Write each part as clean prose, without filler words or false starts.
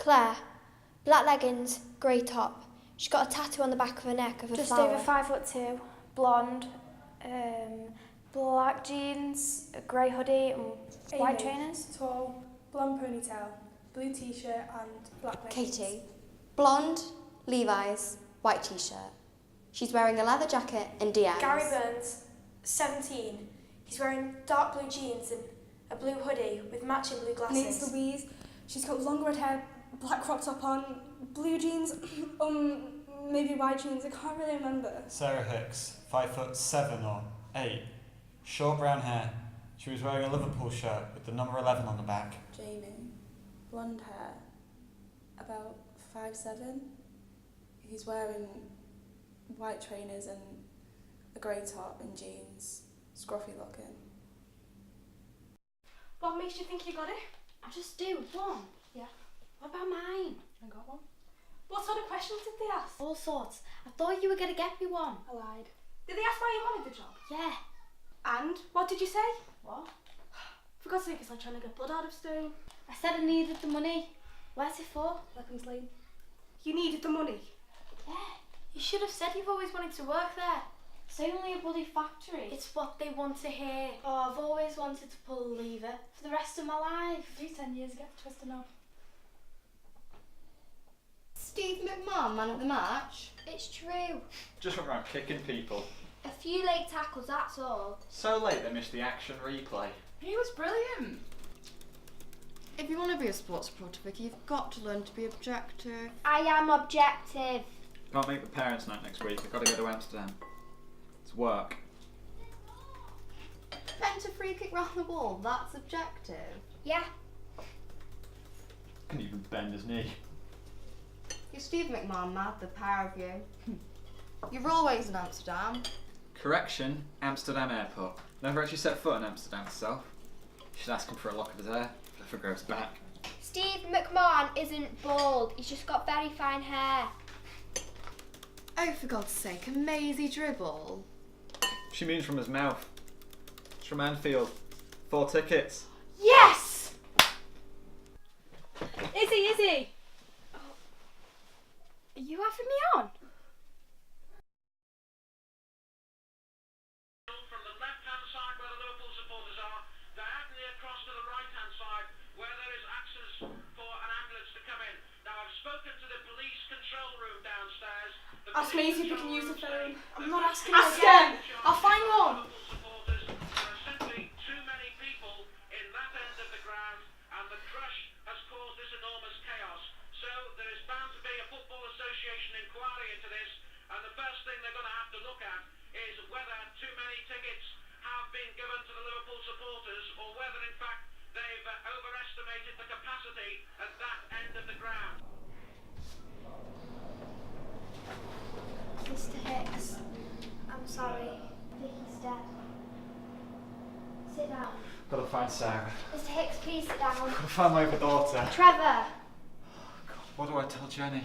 Claire, black leggings, grey top. She's got a tattoo on the back of her neck of a flower. Just over 5'2", blonde, black jeans, a grey hoodie and white trainers. Tall, blonde ponytail, blue t-shirt and black leggings. Katie, blonde, Levi's, white t-shirt. She's wearing a leather jacket and DMs. Gary Burns, 17. He's wearing dark blue jeans and a blue hoodie with matching blue glasses. Name's Louise. She's got long red hair, black crop top on, blue jeans, maybe white jeans, I can't really remember. Sarah Hicks, 5'7" or 8, short brown hair. She was wearing a Liverpool shirt with the number 11 on the back. Jamie, blonde hair, about 5'7". He's wearing white trainers and a grey top and jeans, scruffy looking. What makes you think you got it? I just do, one. Yeah. What about mine? I got one. What sort of questions did they ask? All sorts. I thought you were going to get me one. I lied. Did they ask why you wanted the job? Yeah. And what did you say? What? For God's sake, it's like trying to get blood out of stone. I said I needed the money. Where's it for? Weapons Lane. You needed the money? Yeah. You should have said you've always wanted to work there. It's only a bloody factory. It's what they want to hear. Oh, I've always wanted to pull a lever for the rest of my life. Do 10 years get twisted up. Steve McMahon, man of the match. It's true. Just went around kicking people. A few late tackles, that's all. So late they missed the action replay. He was brilliant. If you want to be a sports reporter, Vicky, you've got to learn to be objective. I am objective. Can't make the parents' night next week. I've got to go to Amsterdam. It's work. Bent a free kick round the wall, that's objective. Yeah. Couldn't even bend his knee. You're Steve McMahon, mad, the pair of you. You're always in Amsterdam. Correction, Amsterdam Airport. Never actually set foot in Amsterdam itself. You should ask him for a lock of his hair, if it grows back. Steve McMahon isn't bald, he's just got very fine hair. Oh, for God's sake, a mazy dribble. She means from his mouth. It's from Anfield. 4 tickets. Yes! Izzy! Oh. Are you having me on? From the left-hand side where the Liverpool supporters are, diagonally across to the right-hand side where there is access for an ambulance to come in. Now I've spoken to the police control room downstairs. Ask me if you can use the phone. I'm not asking Ask you again. I'll find one. Supporters, there are simply too many people in that end of the ground, and the crush has caused this enormous chaos. So there is bound to be a Football Association inquiry into this, and the first thing they're going to have to look at is whether too many tickets have been given to the Liverpool supporters, or whether in fact they've overestimated the capacity at that end of the ground. Mr. Hicks, I'm sorry. Vicky's dead. Sit down. Gotta find Sarah. Mr. Hicks, please sit down. Gotta find my other daughter. Trevor! God, what do I tell Jenny?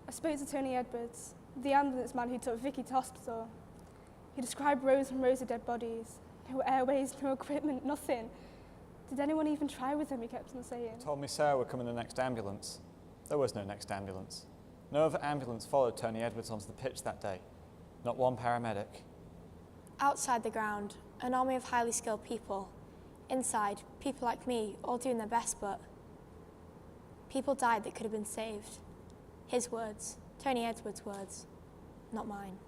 I spoke to Tony Edwards, the ambulance man who took Vicky to hospital. He described rows and rows of dead bodies. No airways, no equipment, nothing. Did anyone even try with them, he kept on saying. Told me Sarah would come in the next ambulance. There was no next ambulance. No other ambulance followed Tony Edwards onto the pitch that day. Not one paramedic. Outside the ground, an army of highly skilled people. Inside, people like me, all doing their best, but people died that could have been saved. His words, Tony Edwards' words, not mine.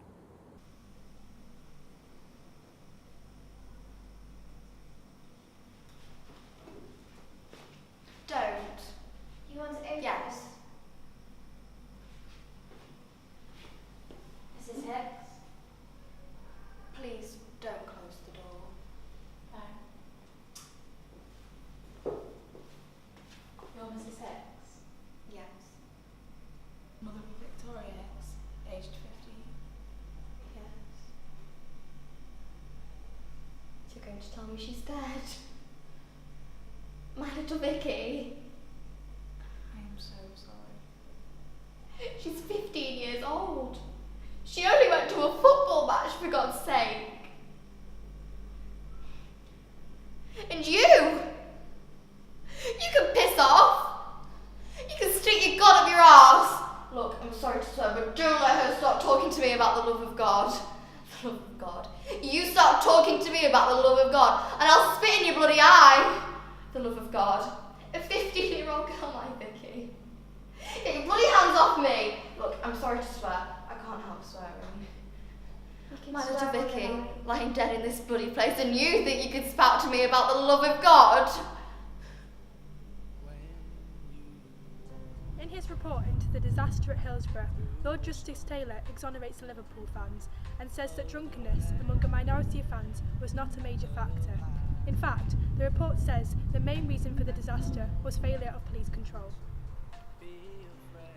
Don't. You want to open Yes. this? Mrs. Hicks? Please don't close the door. No. You're Mrs. Hicks? Yes. Mother of Victoria Hicks, aged 50. Yes. You're going to tell me she's dead? My little Vicky. I am so sorry. She's 15 years old. She only went to a football match, for God's sake. And you? My little Vicky, lying dead in this bloody place, and you think you could spout to me about the love of God? In his report into the disaster at Hillsborough, Lord Justice Taylor exonerates the Liverpool fans and says that drunkenness among a minority of fans was not a major factor. In fact, the report says the main reason for the disaster was failure of police control.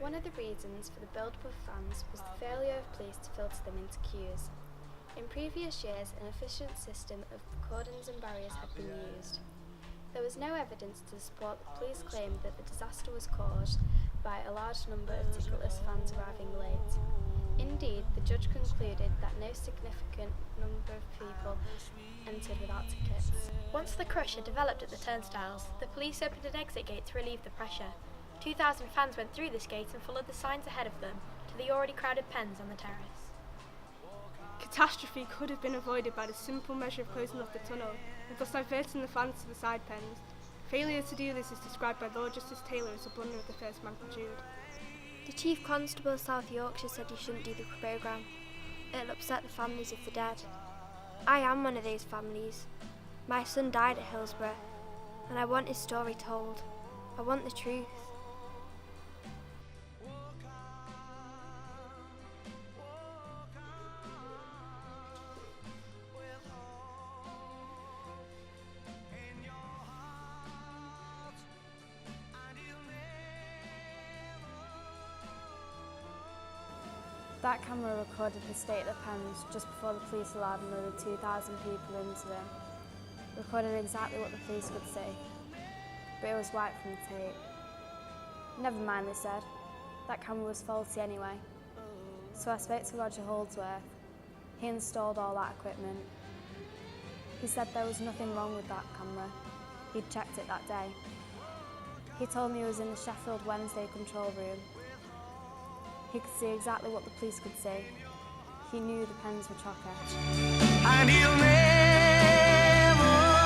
One of the reasons for the build-up of fans was the failure of police to filter them into queues. In previous years, an efficient system of cordons and barriers had been used. There was no evidence to support the police claim that the disaster was caused by a large number of ticketless fans arriving late. Indeed, the judge concluded that no significant number of people entered without tickets. Once the crush had developed at the turnstiles, the police opened an exit gate to relieve the pressure. 2,000 fans went through this gate and followed the signs ahead of them to the already crowded pens on the terrace. Catastrophe could have been avoided by the simple measure of closing off the tunnel and thus diverting the fans to the side pens. Failure to do this is described by Lord Justice Taylor as a blunder of the first magnitude. The Chief Constable of South Yorkshire said you shouldn't do the programme. It'll upset the families of the dead. I am one of those families. My son died at Hillsborough, and I want his story told. I want the truth. That camera recorded the state of the pens just before the police allowed another 2,000 people into them. Recorded exactly what the police could see, but it was wiped from the tape. Never mind, they said. That camera was faulty anyway. So I spoke to Roger Holdsworth. He installed all that equipment. He said there was nothing wrong with that camera. He'd checked it that day. He told me it was in the Sheffield Wednesday control room. He could see exactly what the police could see. He knew the pens were chocker. And he'll never